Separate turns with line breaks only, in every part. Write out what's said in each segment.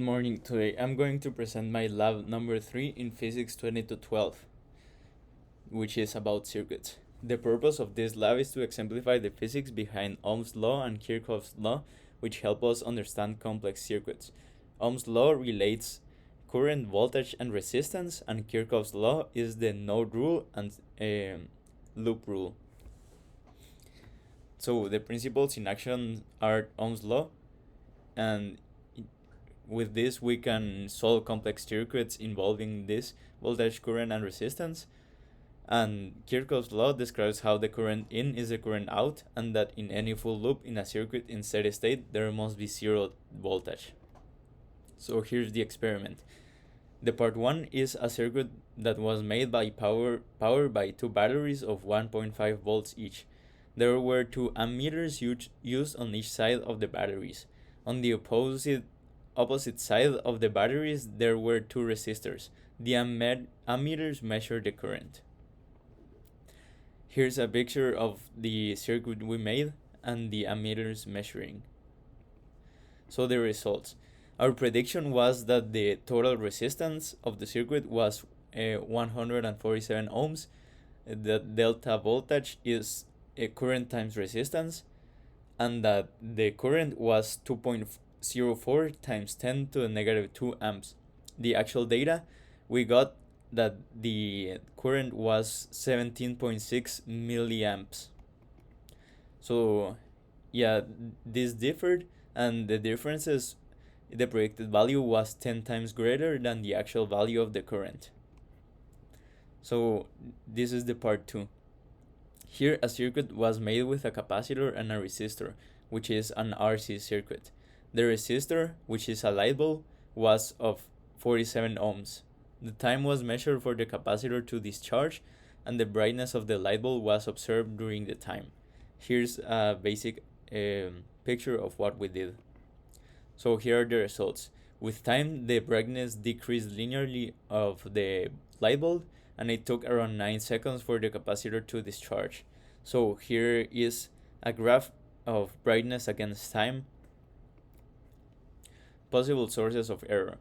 Good morning. Today I'm going to present my lab number 3 in physics 20 to 12, which is about circuits. The purpose of this lab is to exemplify the physics behind Ohm's law and Kirchhoff's law, which help us understand complex circuits. Ohm's law relates current, voltage, and resistance, and Kirchhoff's law is the node rule and loop rule. So the principles in action are Ohm's law, and with this we can solve complex circuits involving this voltage, current, and resistance. And Kirchhoff's law describes how the current in is the current out, and that in any full loop in a circuit in steady state there must be zero voltage. So here's the experiment. The part 1 is a circuit that was made by powered by two batteries of 1.5 volts each. There were two ammeters used on each side of the batteries. On the opposite side of the batteries there were two resistors. The ammeters measure the current. Here's a picture of the circuit we made and the ammeters measuring. So the results. Our prediction was that the total resistance of the circuit was 147 ohms. The delta voltage is current times resistance, and that the current was 2.04 times 10 to the negative 2 amps. The actual data, we got that the current was 17.6 milliamps. So yeah, this differed, and the differences, the predicted value was 10 times greater than the actual value of the current. So this is the part 2. Here a circuit was made with a capacitor and a resistor, which is an RC circuit. The resistor, which is a light bulb, was of 47 ohms. The time was measured for the capacitor to discharge, and the brightness of the light bulb was observed during the time. Here's a basic picture of what we did. So here are the results. With time, the brightness decreased linearly of the light bulb, and it took around 9 seconds for the capacitor to discharge. So here is a graph of brightness against time. Possible sources of error.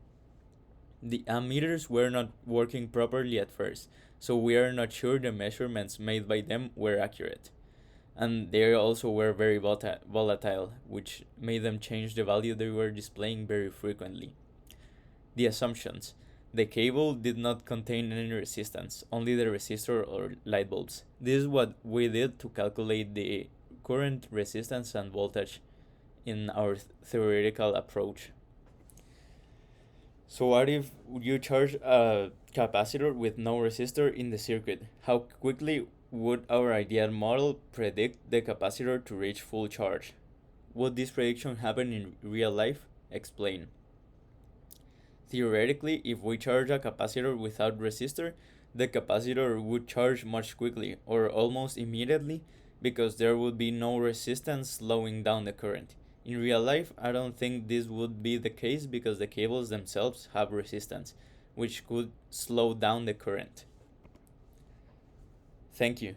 The ammeters were not working properly at first, so we are not sure the measurements made by them were accurate. And they also were very volatile, which made them change the value they were displaying very frequently. The assumptions. The cable did not contain any resistance, only the resistor or light bulbs. This is what we did to calculate the current, resistance, and voltage in our theoretical approach. So what if you charge a capacitor with no resistor in the circuit? How quickly would our ideal model predict the capacitor to reach full charge? Would this prediction happen in real life? Explain. Theoretically, if we charge a capacitor without resistor, the capacitor would charge much quickly or almost immediately because there would be no resistance slowing down the current. In real life, I don't think this would be the case because the cables themselves have resistance, which could slow down the current. Thank you.